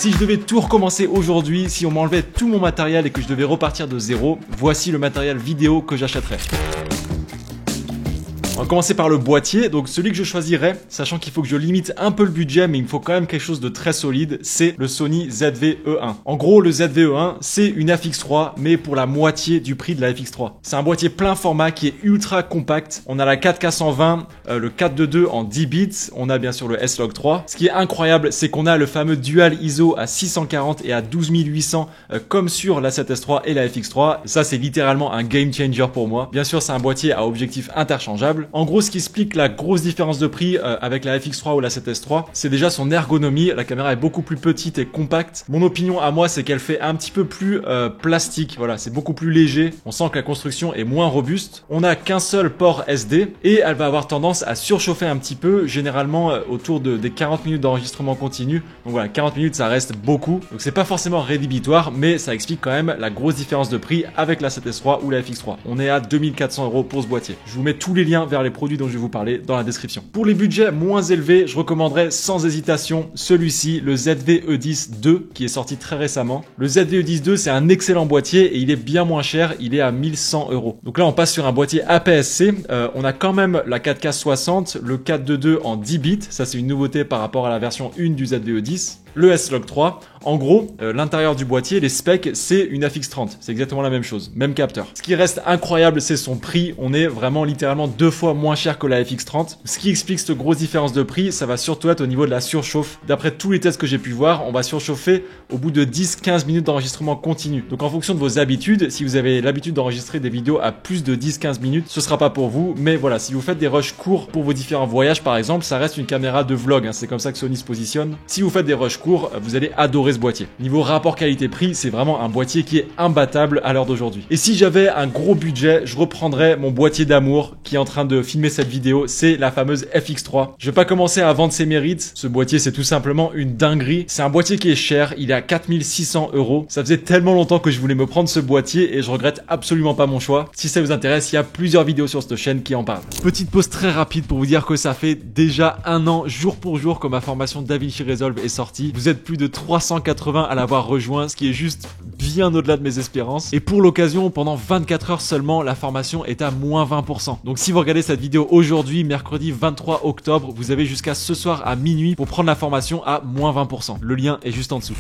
Si je devais tout recommencer aujourd'hui, si on m'enlevait tout mon matériel et que je devais repartir de zéro, voici le matériel vidéo que j'achèterais. On va commencer par le boîtier, donc celui que je choisirais, sachant qu'il faut que je limite un peu le budget, mais il me faut quand même quelque chose de très solide, c'est le Sony ZV-E1. En gros, le ZV-E1, c'est une FX3, mais pour la moitié du prix de la FX3. C'est un boîtier plein format qui est ultra compact. On a la 4K 120, le 422 en 10 bits, on a bien sûr le S-Log 3. Ce qui est incroyable, c'est qu'on a le fameux Dual ISO à 640 et à 12800, comme sur la 7S3 et la FX3. Ça, c'est littéralement un game changer pour moi. Bien sûr, c'est un boîtier à objectif interchangeable. En gros, ce qui explique la grosse différence de prix avec la FX3 ou la 7S3, c'est déjà son ergonomie. La caméra est beaucoup plus petite et compacte. Mon opinion à moi, c'est qu'elle fait un petit peu plus plastique. Voilà, c'est beaucoup plus léger. On sent que la construction est moins robuste. On n'a qu'un seul port SD et elle va avoir tendance à surchauffer un petit peu, généralement autour des 40 minutes d'enregistrement continu. Donc voilà, 40 minutes, ça reste beaucoup. Donc c'est pas forcément rédhibitoire, mais ça explique quand même la grosse différence de prix avec la 7S3 ou la FX3. On est à 2400 € pour ce boîtier. Je vous mets tous les liens vers les produits dont je vais vous parler dans la description. Pour les budgets moins élevés, je recommanderais sans hésitation celui-ci, le ZV-E10 II, qui est sorti très récemment. Le ZV-E10 II, c'est un excellent boîtier et il est bien moins cher, il est à 1100 €. Donc là, on passe sur un boîtier APS-C. On a quand même la 4K 60, le 422 en 10 bits, ça c'est une nouveauté par rapport à la version 1 du ZV-E10. Le S-Log 3, en gros, l'intérieur du boîtier, les specs, c'est une FX30. C'est exactement la même chose, même capteur. Ce qui reste incroyable, c'est son prix. On est vraiment littéralement 2 fois moins cher que la FX30. Ce qui explique cette grosse différence de prix, ça va surtout être au niveau de la surchauffe. D'après tous les tests que j'ai pu voir, on va surchauffer au bout de 10-15 minutes d'enregistrement continu. Donc en fonction de vos habitudes, si vous avez l'habitude d'enregistrer des vidéos à plus de 10-15 minutes, ce sera pas pour vous. Mais voilà, si vous faites des rushs courts pour vos différents voyages, par exemple, ça reste une caméra de vlog. C'est comme ça que Sony se positionne. Si vous faites des rushs court, vous allez adorer ce boîtier. Niveau rapport qualité-prix, c'est vraiment un boîtier qui est imbattable à l'heure d'aujourd'hui. Et si j'avais un gros budget, je reprendrais mon boîtier d'amour qui est en train de filmer cette vidéo, c'est la fameuse FX3. Je vais pas commencer à vendre ses mérites. Ce boîtier, c'est tout simplement une dinguerie. C'est un boîtier qui est cher, il est à 4600 €. Ça faisait tellement longtemps que je voulais me prendre ce boîtier et je regrette absolument pas mon choix. Si ça vous intéresse, il y a plusieurs vidéos sur cette chaîne qui en parlent. Petite pause très rapide pour vous dire que ça fait déjà un an, jour pour jour, que ma formation DaVinci Resolve est sortie. Vous êtes plus de 380 à l'avoir rejoint, ce qui est juste bien au-delà de mes espérances. Et pour l'occasion, pendant 24 heures seulement, la formation est à moins 20%. Donc si vous regardez cette vidéo aujourd'hui, mercredi 23 octobre, vous avez jusqu'à ce soir à minuit pour prendre la formation à moins 20%. Le lien est juste en dessous.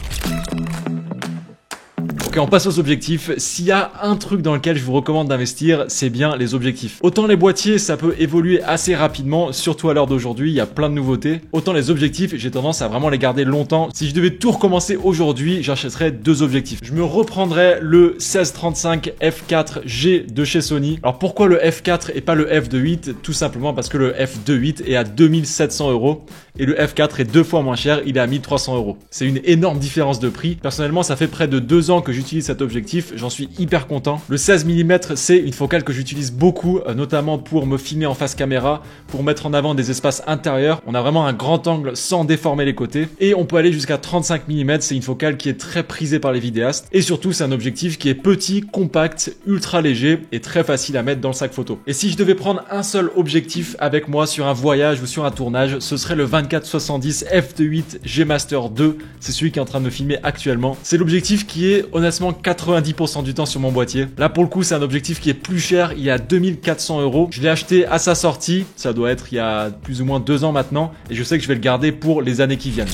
Ok, on passe aux objectifs. S'il y a un truc dans lequel je vous recommande d'investir, c'est bien les objectifs. Autant les boîtiers, ça peut évoluer assez rapidement, surtout à l'heure d'aujourd'hui, il y a plein de nouveautés. Autant les objectifs, j'ai tendance à vraiment les garder longtemps. Si je devais tout recommencer aujourd'hui, j'achèterais 2 objectifs. Je me reprendrais le 16-35 f4G de chez Sony. Alors pourquoi le f4 et pas le f2.8? Tout simplement parce que le f2.8 est à 2700 € et le f4 est 2 fois moins cher, il est à 1300 €. C'est une énorme différence de prix. Personnellement, ça fait près de 2 ans que j'utilise cet objectif, j'en suis hyper content. Le 16 mm, c'est une focale que j'utilise beaucoup, notamment pour me filmer en face caméra, pour mettre en avant des espaces intérieurs. On a vraiment un grand angle sans déformer les côtés. Et on peut aller jusqu'à 35 mm, c'est une focale qui est très prisée par les vidéastes. Et surtout, c'est un objectif qui est petit, compact, ultra léger et très facile à mettre dans le sac photo. Et si je devais prendre un seul objectif avec moi sur un voyage ou sur un tournage, ce serait le 24-70 f2.8 G Master 2. C'est celui qui est en train de me filmer actuellement. C'est l'objectif qui est honnêtement 90% du temps sur mon boîtier. Là pour le coup c'est un objectif qui est plus cher, il est à 2400 €. Je l'ai acheté à sa sortie, ça doit être il y a plus ou moins 2 ans maintenant et je sais que je vais le garder pour les années qui viennent.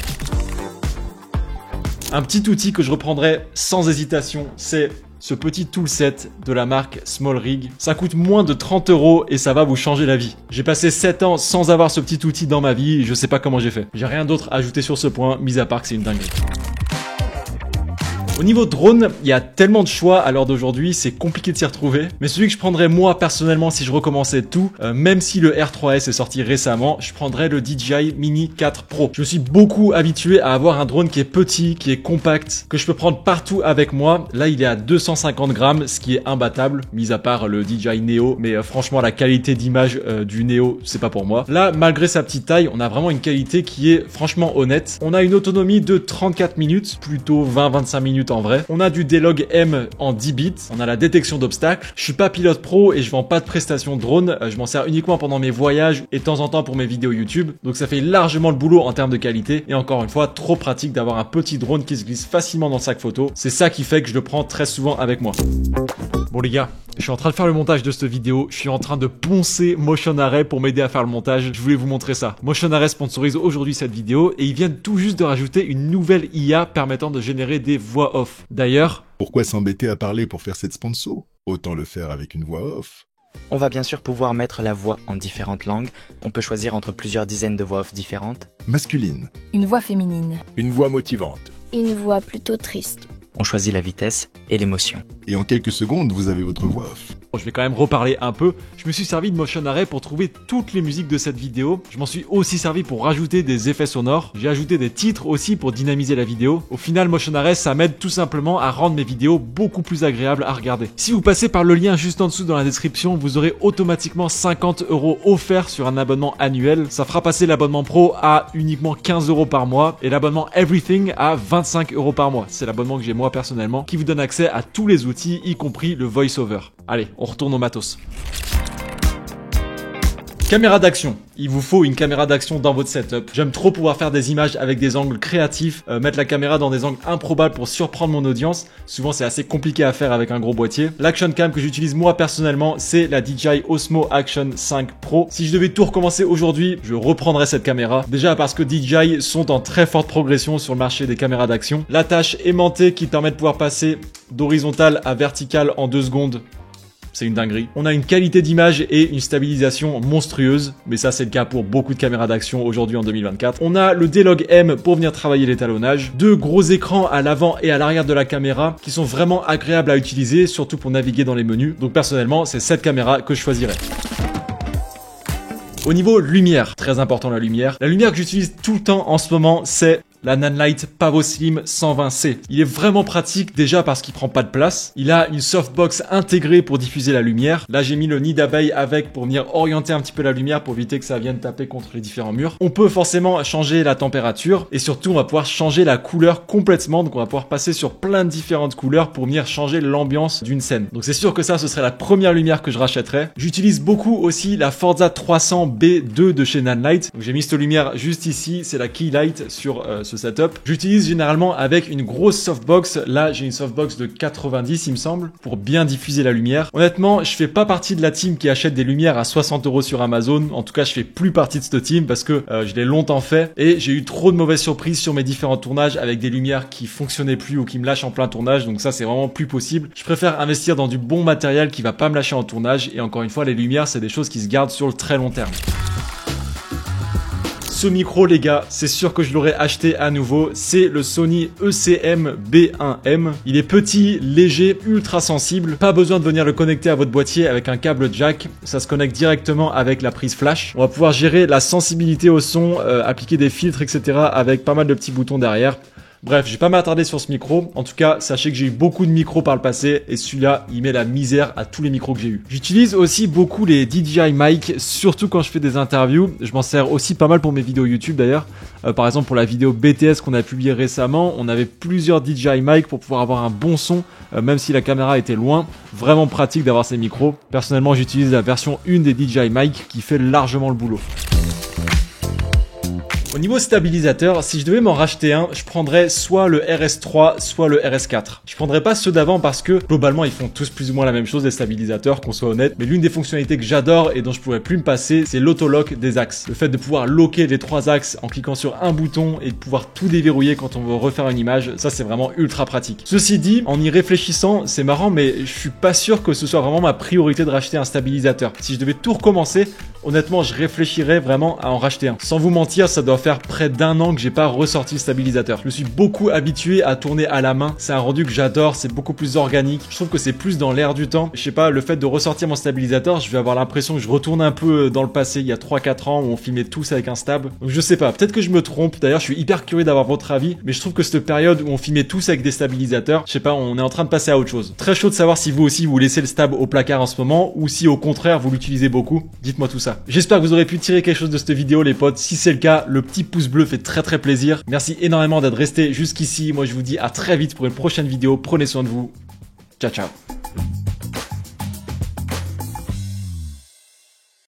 Un petit outil que je reprendrai sans hésitation, c'est ce petit toolset de la marque SmallRig. Ça coûte moins de 30 € et ça va vous changer la vie. J'ai passé 7 ans sans avoir ce petit outil dans ma vie et je sais pas comment j'ai fait. J'ai rien d'autre à ajouter sur ce point, mis à part que c'est une dinguerie. Au niveau drone, il y a tellement de choix à l'heure d'aujourd'hui, c'est compliqué de s'y retrouver. Mais celui que je prendrais moi personnellement si je recommençais tout, même si le R3S est sorti récemment, je prendrais le DJI Mini 4 Pro. Je me suis beaucoup habitué à avoir un drone qui est petit, qui est compact, que je peux prendre partout avec moi. Là, il est à 250 grammes, ce qui est imbattable, mis à part le DJI Neo. Mais franchement, la qualité d'image du Neo, c'est pas pour moi. Là, malgré sa petite taille, on a vraiment une qualité qui est franchement honnête. On a une autonomie de 34 minutes, plutôt 20-25 minutes brut en vrai. On a du D-Log M en 10 bits. On a la détection d'obstacles. Je suis pas pilote pro et je vends pas de prestations drone. Je m'en sers uniquement pendant mes voyages et de temps en temps pour mes vidéos YouTube. Donc ça fait largement le boulot en termes de qualité. Et encore une fois, trop pratique d'avoir un petit drone qui se glisse facilement dans le sac photo. C'est ça qui fait que je le prends très souvent avec moi. Bon les gars, je suis en train de faire le montage de cette vidéo. Je suis en train de poncer Motion Array pour m'aider à faire le montage. Je voulais vous montrer ça. Motion Array sponsorise aujourd'hui cette vidéo et ils viennent tout juste de rajouter une nouvelle IA permettant de générer des voix off. D'ailleurs, pourquoi s'embêter à parler pour faire cette sponsor? Autant le faire avec une voix off. On va bien sûr pouvoir mettre la voix en différentes langues. On peut choisir entre plusieurs dizaines de voix off différentes. Masculine. Une voix féminine. Une voix motivante. Une voix plutôt triste. On choisit la vitesse et l'émotion. Et en quelques secondes, vous avez votre voix off. Bon, je vais quand même reparler un peu. Je me suis servi de Motion Array pour trouver toutes les musiques de cette vidéo. Je m'en suis aussi servi pour rajouter des effets sonores. J'ai ajouté des titres aussi pour dynamiser la vidéo. Au final, Motion Array, ça m'aide tout simplement à rendre mes vidéos beaucoup plus agréables à regarder. Si vous passez par le lien juste en dessous dans la description, vous aurez automatiquement 50 € offerts sur un abonnement annuel. Ça fera passer l'abonnement pro à uniquement 15 € par mois et l'abonnement Everything à 25 € par mois. C'est l'abonnement que j'ai moi personnellement qui vous donne accès à tous les outils, y compris le voice-over. Allez, on retourne au matos. Caméra d'action. Il vous faut une caméra d'action dans votre setup. J'aime trop pouvoir faire des images avec des angles créatifs, mettre la caméra dans des angles improbables pour surprendre mon audience. Souvent, c'est assez compliqué à faire avec un gros boîtier. L'action cam que j'utilise moi personnellement, c'est la DJI Osmo Action 5 Pro. Si je devais tout recommencer aujourd'hui, je reprendrais cette caméra. Déjà parce que DJI sont en très forte progression sur le marché des caméras d'action. L'attache aimantée qui permet de pouvoir passer d'horizontale à verticale en 2 secondes. C'est une dinguerie. On a une qualité d'image et une stabilisation monstrueuse, mais ça c'est le cas pour beaucoup de caméras d'action aujourd'hui en 2024. On a le D-Log M pour venir travailler l'étalonnage. 2 gros écrans à l'avant et à l'arrière de la caméra qui sont vraiment agréables à utiliser, surtout pour naviguer dans les menus. Donc personnellement, c'est cette caméra que je choisirais. Au niveau lumière, très important la lumière. La lumière que j'utilise tout le temps en ce moment, c'est la Nanlite Pavo Slim 120C. Il est vraiment pratique déjà parce qu'il prend pas de place. Il a une softbox intégrée pour diffuser la lumière. Là, j'ai mis le nid d'abeille avec pour venir orienter un petit peu la lumière pour éviter que ça vienne taper contre les différents murs. On peut forcément changer la température et surtout, on va pouvoir changer la couleur complètement. Donc, on va pouvoir passer sur plein de différentes couleurs pour venir changer l'ambiance d'une scène. Donc, c'est sûr que ça, ce serait la première lumière que je rachèterais. J'utilise beaucoup aussi la Forza 300B2 de chez Nanlite. Donc, j'ai mis cette lumière juste ici. C'est la Keylight sur ce setup. J'utilise généralement avec une grosse softbox. Là, j'ai une softbox de 90, il me semble, pour bien diffuser la lumière. Honnêtement, je fais pas partie de la team qui achète des lumières à 60 € sur Amazon. En tout cas, je fais plus partie de cette team parce que je l'ai longtemps fait et j'ai eu trop de mauvaises surprises sur mes différents tournages avec des lumières qui fonctionnaient plus ou qui me lâchent en plein tournage. Donc ça, c'est vraiment plus possible. Je préfère investir dans du bon matériel qui va pas me lâcher en tournage. Et encore une fois, les lumières, c'est des choses qui se gardent sur le très long terme. Ce micro, les gars, c'est sûr que je l'aurais acheté à nouveau. C'est le Sony ECM B1M. Il est petit, léger, ultra sensible. Pas besoin de venir le connecter à votre boîtier avec un câble jack. Ça se connecte directement avec la prise flash. On va pouvoir gérer la sensibilité au son, appliquer des filtres, etc. avec pas mal de petits boutons derrière. Bref, je vais pas m'attarder sur ce micro. En tout cas, sachez que j'ai eu beaucoup de micros par le passé et celui-là, il met la misère à tous les micros que j'ai eu. J'utilise aussi beaucoup les DJI mic, surtout quand je fais des interviews. Je m'en sers aussi pas mal pour mes vidéos YouTube d'ailleurs. Par exemple, pour la vidéo BTS qu'on a publiée récemment, on avait plusieurs DJI mic pour pouvoir avoir un bon son, même si la caméra était loin. Vraiment pratique d'avoir ces micros. Personnellement, j'utilise la version 1 des DJI mic qui fait largement le boulot. Au niveau stabilisateur, si je devais m'en racheter un, je prendrais soit le RS3, soit le RS4. Je prendrais pas ceux d'avant parce que globalement ils font tous plus ou moins la même chose, les stabilisateurs, qu'on soit honnête. Mais l'une des fonctionnalités que j'adore et dont je pourrais plus me passer, c'est l'autolock des axes. Le fait de pouvoir locker les 3 axes en cliquant sur un bouton et de pouvoir tout déverrouiller quand on veut refaire une image, ça c'est vraiment ultra pratique. Ceci dit, en y réfléchissant, c'est marrant mais je suis pas sûr que ce soit vraiment ma priorité de racheter un stabilisateur. Si je devais tout recommencer, honnêtement je réfléchirais vraiment à en racheter un. Sans vous mentir, ça doit faire près d'1 an que j'ai pas ressorti le stabilisateur. Je me suis beaucoup habitué à tourner à la main. C'est un rendu que j'adore, c'est beaucoup plus organique. Je trouve que c'est plus dans l'air du temps. Je sais pas, le fait de ressortir mon stabilisateur, je vais avoir l'impression que je retourne un peu dans le passé, il y a 3-4 ans où on filmait tous avec un stab. Donc je sais pas, peut-être que je me trompe. D'ailleurs, je suis hyper curieux d'avoir votre avis, mais je trouve que cette période où on filmait tous avec des stabilisateurs, je sais pas, on est en train de passer à autre chose. Très chaud de savoir si vous aussi vous laissez le stab au placard en ce moment ou si au contraire vous l'utilisez beaucoup. Dites-moi tout ça. ça. J'espère que vous aurez pu tirer quelque chose de cette vidéo les potes. Si c'est le cas, le petit pouce bleu fait très plaisir. Merci énormément d'être resté jusqu'ici. Moi je vous dis à très vite pour une prochaine vidéo. Prenez soin de vous. Ciao ciao.